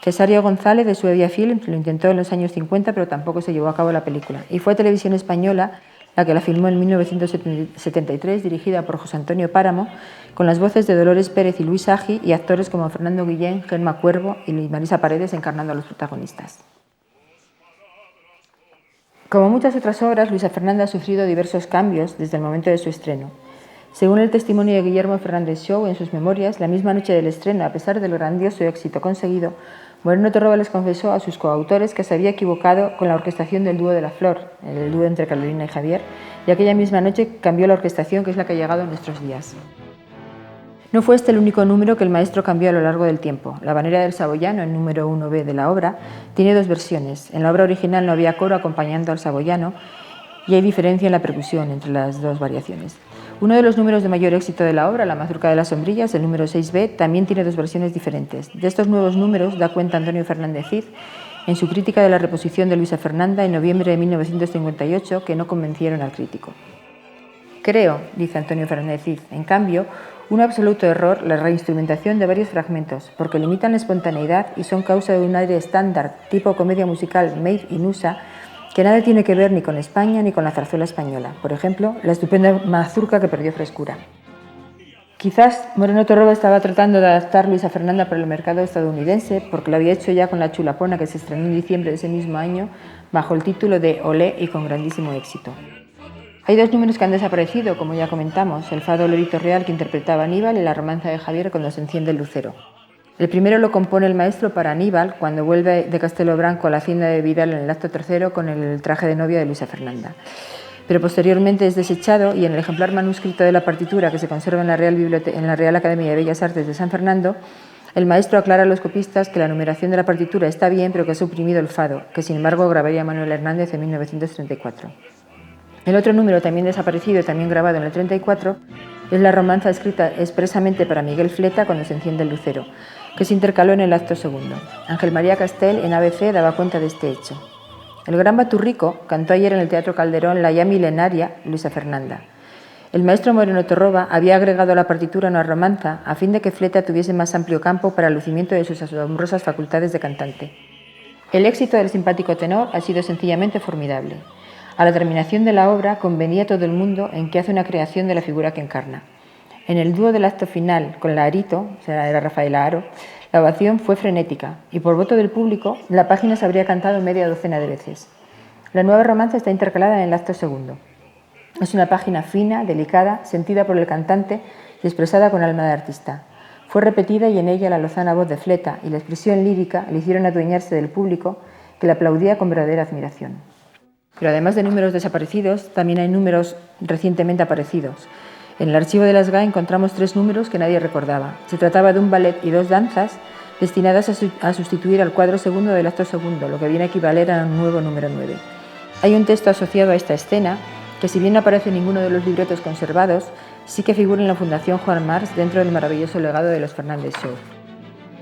[SPEAKER 1] Cesario González, de Suedia Films, lo intentó en los años 50, pero tampoco se llevó a cabo la película. Y fue Televisión Española la que la filmó en 1973, dirigida por José Antonio Páramo, con las voces de Dolores Pérez y Luis Agi, y actores como Fernando Guillén, Gemma Cuervo y Marisa Paredes encarnando a los protagonistas. Como muchas otras obras, Luisa Fernanda ha sufrido diversos cambios desde el momento de su estreno. Según el testimonio de Guillermo Fernández Shaw en sus memorias, la misma noche del estreno, a pesar del grandioso éxito conseguido, Moreno Torroba les confesó a sus coautores que se había equivocado con la orquestación del dúo de la Flor, el dúo entre Carolina y Javier, y aquella misma noche cambió la orquestación, que es la que ha llegado a nuestros días. No fue este el único número que el maestro cambió a lo largo del tiempo. La Habanera del Saboyano, el número 1b de la obra, tiene 2 versiones. En la obra original no había coro acompañando al saboyano y hay diferencia en la percusión entre las 2 variaciones. Uno de los números de mayor éxito de la obra, La mazurca de las sombrillas, el número 6b, también tiene dos versiones diferentes. De estos nuevos números da cuenta Antonio Fernández Cid en su crítica de la reposición de Luisa Fernanda en noviembre de 1958, que no convencieron al crítico. Creo, dice Antonio Fernández Cid, en cambio, un absoluto error la reinstrumentación de varios fragmentos, porque limitan la espontaneidad y son causa de un aire estándar, tipo comedia musical made in USA, que nada tiene que ver ni con España ni con la zarzuela española. Por ejemplo, la estupenda mazurca que perdió frescura. Quizás Moreno Torroba estaba tratando de adaptar Luisa Fernanda para el mercado estadounidense, porque lo había hecho ya con La chulapona, que se estrenó en diciembre de ese mismo año, bajo el título de Olé y con grandísimo éxito. Hay dos números que han desaparecido, como ya comentamos, el fado Lorito Real, que interpretaba Aníbal, y la romanza de Javier, cuando se enciende el lucero. El primero lo compone el maestro para Aníbal, cuando vuelve de Castelo Branco a la hacienda de Vidal en el acto tercero con el traje de novia de Luisa Fernanda. Pero posteriormente es desechado y en el ejemplar manuscrito de la partitura que se conserva en la Real Academia de Bellas Artes de San Fernando, el maestro aclara a los copistas que la numeración de la partitura está bien, pero que ha suprimido el fado, que sin embargo grabaría Manuel Hernández en 1934. El otro número, también desaparecido y también grabado en el 34, es la romanza escrita expresamente para Miguel Fleta cuando se enciende el lucero, que se intercaló en el acto segundo. Ángel María Castel, en ABC, daba cuenta de este hecho. El gran Baturrico cantó ayer en el Teatro Calderón la ya milenaria Luisa Fernanda. El maestro Moreno Torroba había agregado a la partitura una romanza a fin de que Fleta tuviese más amplio campo para el lucimiento de sus asombrosas facultades de cantante. El éxito del simpático tenor ha sido sencillamente formidable. A la terminación de la obra convenía todo el mundo en que hace una creación de la figura que encarna. En el dúo del acto final con la Arito, o sea, era Rafaela Aro, la ovación fue frenética y por voto del público la página se habría cantado media docena de veces. La nueva romanza está intercalada en el acto segundo. Es una página fina, delicada, sentida por el cantante y expresada con alma de artista. Fue repetida y en ella la lozana voz de Fleta y la expresión lírica le hicieron adueñarse del público, que la aplaudía con verdadera admiración. Pero además de números desaparecidos, también hay números recientemente aparecidos. En el archivo de la SGAE encontramos 3 números que nadie recordaba. Se trataba de un ballet y 2 danzas destinadas a sustituir al cuadro segundo del acto segundo, lo que viene a equivaler a un nuevo número 9. Hay un texto asociado a esta escena que, si bien no aparece en ninguno de los libretos conservados, sí que figura en la Fundación Juan March dentro del maravilloso legado de los Fernández Show.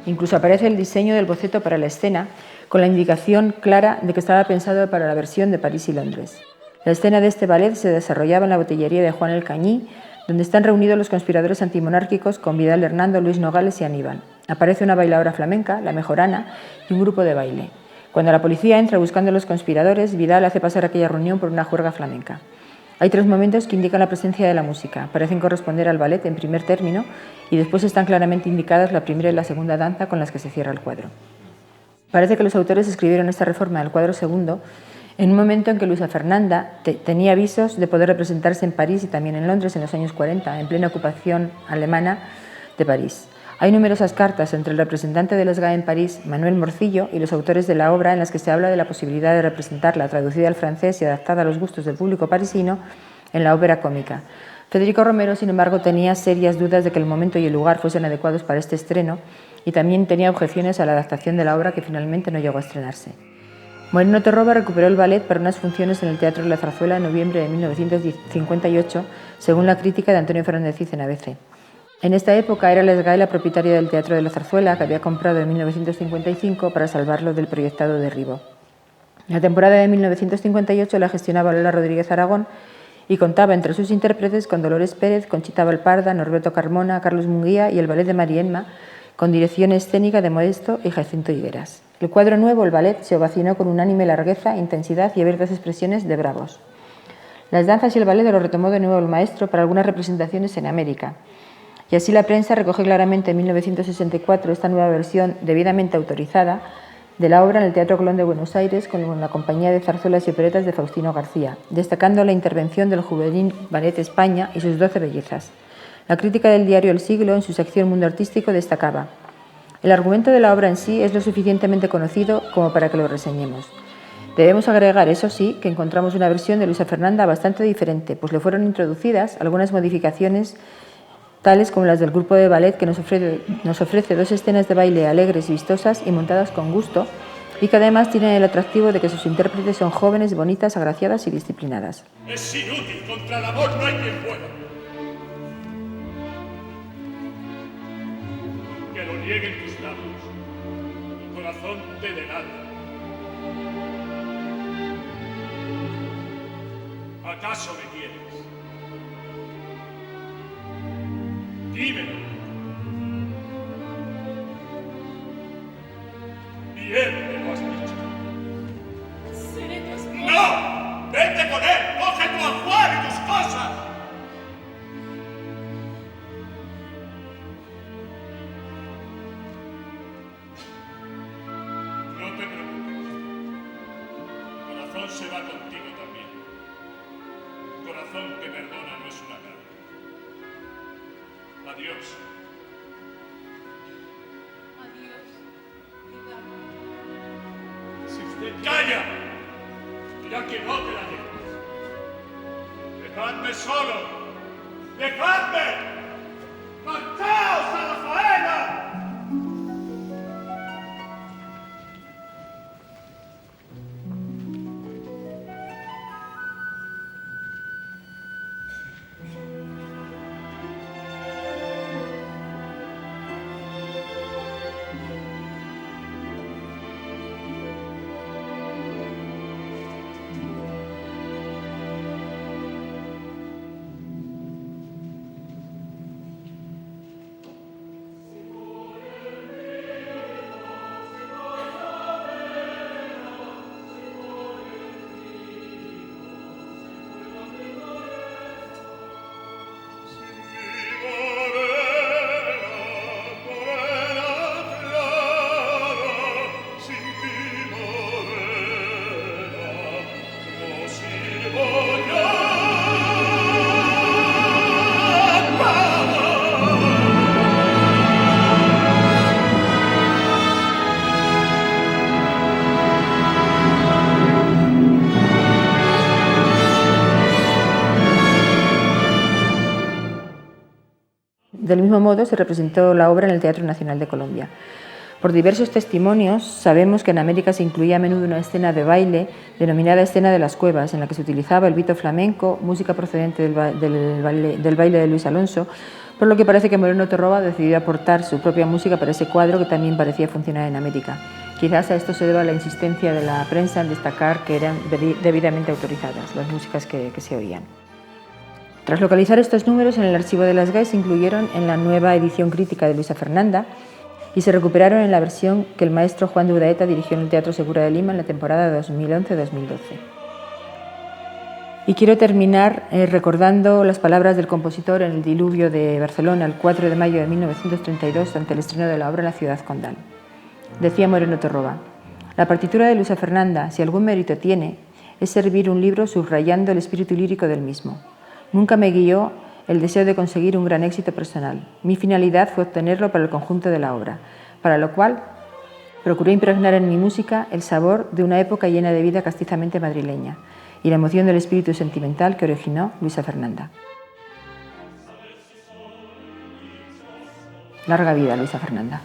[SPEAKER 1] Incluso aparece el diseño del boceto para la escena, con la indicación clara de que estaba pensado para la versión de París y Londres. La escena de este ballet se desarrollaba en la botillería de Juan el Cañí, donde están reunidos los conspiradores antimonárquicos con Vidal Hernando, Luis Nogales y Aníbal. Aparece una bailadora flamenca, la Mejorana, y un grupo de baile. Cuando la policía entra buscando a los conspiradores, Vidal hace pasar aquella reunión por una juerga flamenca. Hay 3 momentos que indican la presencia de la música. Parecen corresponder al ballet en primer término y después están claramente indicadas la primera y la segunda danza con las que se cierra el cuadro. Parece que los autores escribieron esta reforma del cuadro segundo en un momento en que Luisa Fernanda tenía avisos de poder representarse en París y también en Londres en los años 40, en plena ocupación alemana de París. Hay numerosas cartas entre el representante de la SGAE en París, Manuel Morcillo, y los autores de la obra en las que se habla de la posibilidad de representarla traducida al francés y adaptada a los gustos del público parisino en la ópera cómica. Federico Romero, sin embargo, tenía serias dudas de que el momento y el lugar fuesen adecuados para este estreno y también tenía objeciones a la adaptación de la obra, que finalmente no llegó a estrenarse. Moreno Torroba recuperó el ballet para unas funciones en el Teatro de la Zarzuela en noviembre de 1958, según la crítica de Antonio Fernández Cid en ABC. En esta época era la SGAE la propietaria del Teatro de la Zarzuela, que había comprado en 1955 para salvarlo del proyectado derribo. La temporada de 1958 la gestionaba Lola Rodríguez Aragón y contaba entre sus intérpretes con Dolores Pérez, Conchita Valparda, Norberto Carmona, Carlos Munguía y el ballet de Marienma, con dirección escénica de Modesto y Jacinto Higueras. El cuadro nuevo, el ballet, se ovacionó con unánime largueza, intensidad y abiertas expresiones de bravos. Las danzas y el ballet lo retomó de nuevo el maestro para algunas representaciones en América. Y así la prensa recoge claramente en 1964 esta nueva versión debidamente autorizada de la obra en el Teatro Colón de Buenos Aires con la compañía de zarzuelas y operetas de Faustino García, destacando la intervención del juvenil Ballet España y sus 12 bellezas. La crítica del diario El Siglo, en su sección Mundo Artístico, destacaba: el argumento de la obra en sí es lo suficientemente conocido como para que lo reseñemos. Debemos agregar, eso sí, que encontramos una versión de Luisa Fernanda bastante diferente, pues le fueron introducidas algunas modificaciones tales como las del grupo de ballet, que nos ofrece 2 escenas de baile alegres y vistosas y montadas con gusto, y que además tienen el atractivo de que sus intérpretes son jóvenes, bonitas, agraciadas y disciplinadas.
[SPEAKER 3] Es inútil, contra el amor no hay quien pueda. que lo nieguen tus labios. Tu corazón te delata. ¿Acaso me quieres? Dímelo. Bien me lo has dicho.
[SPEAKER 4] Seré tu esposa.
[SPEAKER 3] ¡No! ¡Vete con él! ¡Coge tu ajuar y tus cosas! No te preocupes. Corazón se va contigo también. Corazón que perdona no es una carga. Adiós.
[SPEAKER 4] Adiós, vida.
[SPEAKER 3] Si usted... ¡Calla! Dirá que no te la lleves. ¡Dejadme solo! ¡Dejadme! ¡Marchaos a la faena!
[SPEAKER 1] Del mismo modo, se representó la obra en el Teatro Nacional de Colombia. Por diversos testimonios, sabemos que en América se incluía a menudo una escena de baile denominada Escena de las Cuevas, en la que se utilizaba el vito flamenco, música procedente del baile de Luis Alonso, por lo que parece que Moreno Torroba decidió aportar su propia música para ese cuadro que también parecía funcionar en América. Quizás a esto se deba la insistencia de la prensa en destacar que eran debidamente autorizadas las músicas que se oían. Tras localizar estos números en el archivo de las GAE, se incluyeron en la nueva edición crítica de Luisa Fernanda y se recuperaron en la versión que el maestro Juan de Urdaeta dirigió en el Teatro Segura de Lima en la temporada 2011-2012. Y quiero terminar recordando las palabras del compositor en el Diluvio de Barcelona el 4 de mayo de 1932 ante el estreno de la obra en la ciudad condal. Decía Moreno Torroba: la partitura de Luisa Fernanda, si algún mérito tiene, es servir un libro subrayando el espíritu lírico del mismo. Nunca me guió el deseo de conseguir un gran éxito personal. Mi finalidad fue obtenerlo para el conjunto de la obra, para lo cual procuré impregnar en mi música el sabor de una época llena de vida castizamente madrileña y la emoción del espíritu sentimental que originó Luisa Fernanda. Larga vida, Luisa Fernanda.